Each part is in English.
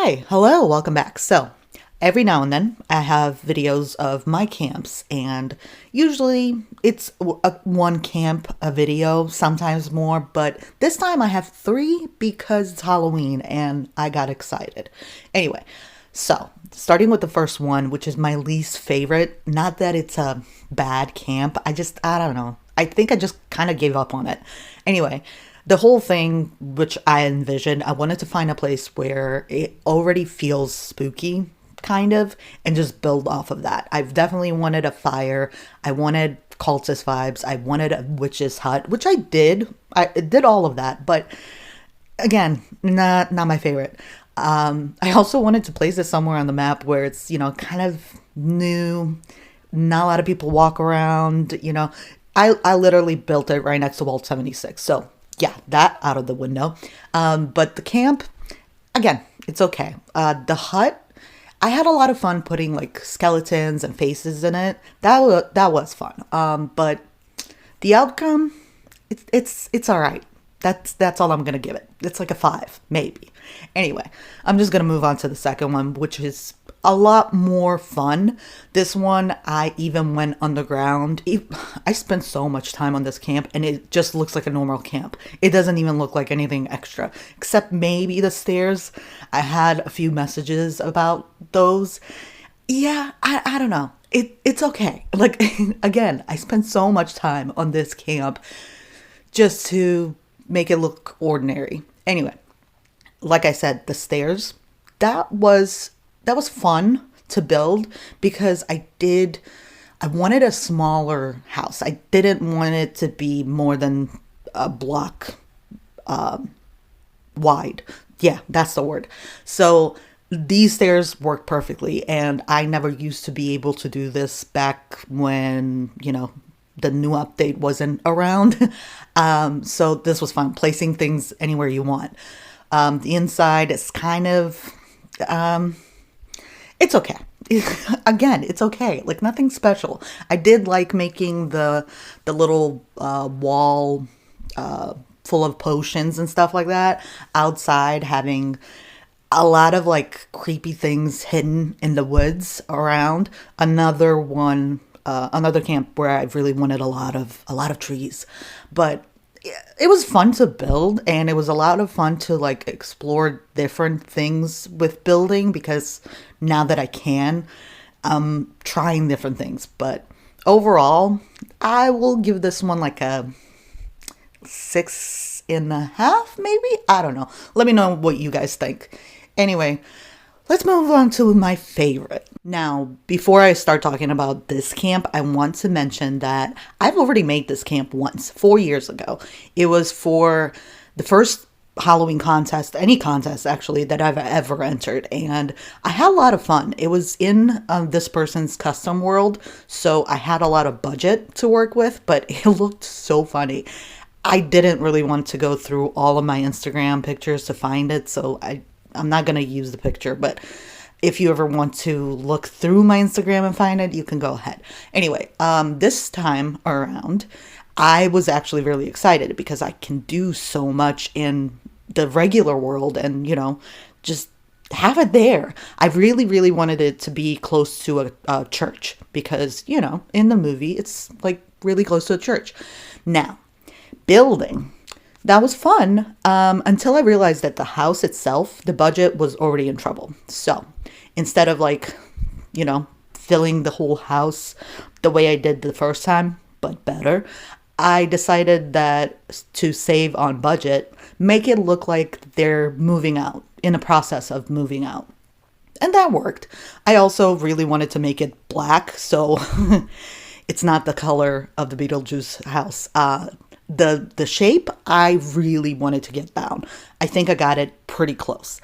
Hi, hello, welcome back. So, every now and then I have videos of my camps, and usually it's one camp a video, sometimes more, but this time I have three because it's Halloween and I got excited. Anyway, so starting with the first one, which is my least favorite, not that it's a bad camp, I don't know. I think I just kind of gave up on it. Anyway, the whole thing, which I envisioned, I wanted to find a place where it already feels spooky, kind of, and just build off of that. I've definitely wanted a fire. I wanted cultist vibes. I wanted a witch's hut, which I did. I did all of that, but again, not my favorite. I also wanted to place it somewhere on the map where it's, kind of new. Not a lot of people walk around. I literally built it right next to Walt 76. So yeah, that out of the window. But the camp, again, it's okay. The hut, I had a lot of fun putting like skeletons and faces in it. That was fun. But the outcome, it's all right. That's all I'm gonna give it. It's like a 5, maybe. Anyway, I'm just gonna move on to the second one, which is a lot more fun. This one, I even went underground. I spent so much time on this camp, and it just looks like a normal camp. It doesn't even look like anything extra, except maybe the stairs. I had a few messages about those. Yeah, I don't know. It's okay. Like, again, I spent so much time on this camp just to make it look ordinary. Anyway, like I said, the stairs, that was fun to build because I wanted a smaller house. I didn't want it to be more than a block wide. Yeah, that's the word. So these stairs work perfectly, and I never used to be able to do this back when, the new update wasn't around. So this was fun, placing things anywhere you want. The inside is kind of, it's okay. Again, it's okay. Like, nothing special. I did like making the little wall full of potions and stuff like that. Outside, having a lot of like creepy things hidden in the woods around. Another camp where I really wanted a lot of trees, but it was fun to build, and it was a lot of fun to like explore different things with building, because now that I can, I'm trying different things. But overall, I will give this one like a 6.5, maybe. I don't know. Let me know what you guys think. Anyway, let's move on to my favorite. Now, before I start talking about this camp, I want to mention that I've already made this camp once, 4 years ago. It was for the first Halloween contest, any contest actually, that I've ever entered. And I had a lot of fun. It was in this person's custom world, so I had a lot of budget to work with, but it looked so funny. I didn't really want to go through all of my Instagram pictures to find it, so I'm not going to use the picture, but if you ever want to look through my Instagram and find it, you can go ahead. Anyway, this time around, I was actually really excited because I can do so much in the regular world and, just have it there. I really, really wanted it to be close to a church because, in the movie, it's like really close to a church. Now, building. That was fun until I realized that the house itself, the budget was already in trouble. So instead of filling the whole house the way I did the first time, but better, I decided that to save on budget, make it look like they're moving out, in the process of moving out. And that worked. I also really wanted to make it black, so it's not the color of the Beetlejuice house. The shape, I really wanted to get down. I think I got it pretty close.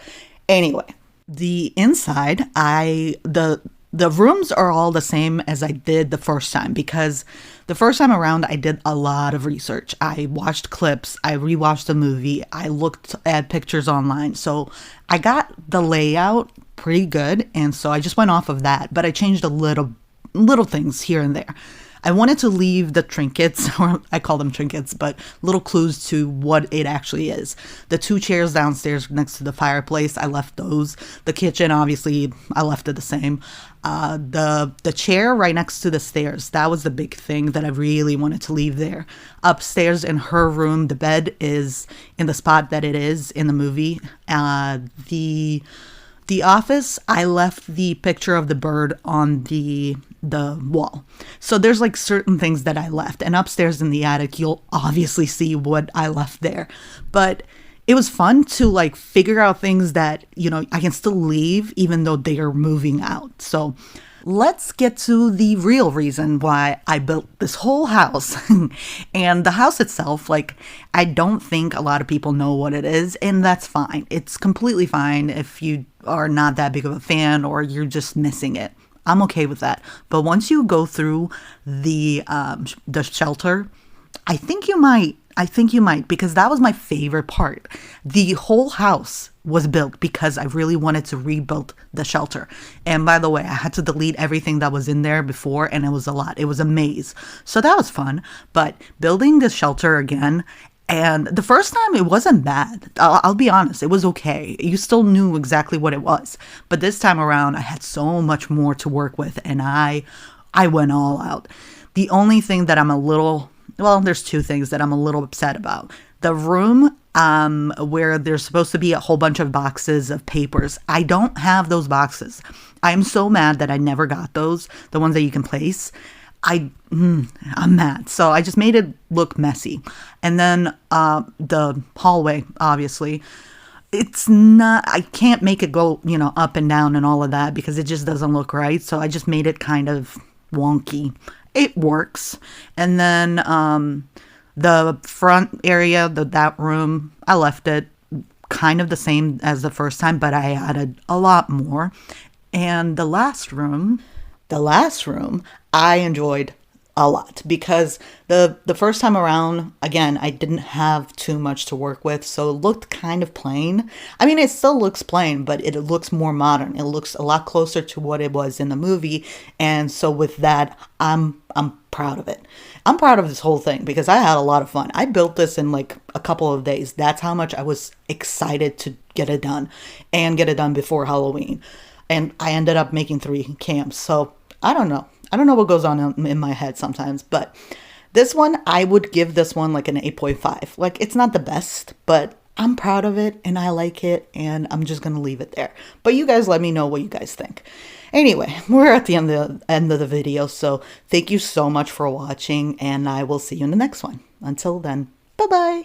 Anyway, the inside, the rooms are all the same as I did the first time, because the first time around I did a lot of research. I watched clips, I rewatched the movie, I looked at pictures online. So I got the layout pretty good, and so I just went off of that, but I changed a little things here and there. I wanted to leave the trinkets, or I call them trinkets, but little clues to what it actually is. The 2 chairs downstairs next to the fireplace, I left those. The kitchen, obviously, I left it the same. The chair right next to the stairs, that was the big thing that I really wanted to leave there. Upstairs in her room, the bed is in the spot that it is in the movie. The office, I left the picture of the bird on the wall. So there's like certain things that I left. And upstairs in the attic, you'll obviously see what I left there. But it was fun to like figure out things that, I can still leave even though they are moving out. So let's get to the real reason why I built this whole house. And the house itself, like, I don't think a lot of people know what it is, and that's fine. It's completely fine if you are not that big of a fan or you're just missing it. I'm okay with that. But once you go through the shelter, I think you might, because that was my favorite part. The whole house was built because I really wanted to rebuild the shelter. And by the way, I had to delete everything that was in there before, and it was a lot. It was a maze. So that was fun. But building the shelter again, and the first time it wasn't bad. I'll be honest, it was okay. You still knew exactly what it was. But this time around, I had so much more to work with, and I went all out. The only thing that there's 2 things that I'm a little upset about. The room where there's supposed to be a whole bunch of boxes of papers. I don't have those boxes. I'm so mad that I never got those, the ones that you can place. I'm mad. So I just made it look messy. And then the hallway, obviously, it's not, I can't make it go, up and down and all of that because it just doesn't look right. So I just made it kind of wonky. It works. And then the front area, that room, I left it kind of the same as the first time, but I added a lot more. And the last room, I enjoyed a lot because the first time around, again, I didn't have too much to work with, so it looked kind of plain. I mean, it still looks plain, but it looks more modern. It looks a lot closer to what it was in the movie, and so with that, I'm proud of it. I'm proud of this whole thing because I had a lot of fun. I built this in like a couple of days. That's how much I was excited to get it done and get it done before Halloween. And I ended up making 3 camps, so I don't know. I don't know what goes on in my head sometimes, but this one, I would give this one like an 8.5. Like, it's not the best, but I'm proud of it and I like it, and I'm just going to leave it there. But you guys let me know what you guys think. Anyway, we're at the end of the video, so thank you so much for watching, and I will see you in the next one. Until then, bye-bye.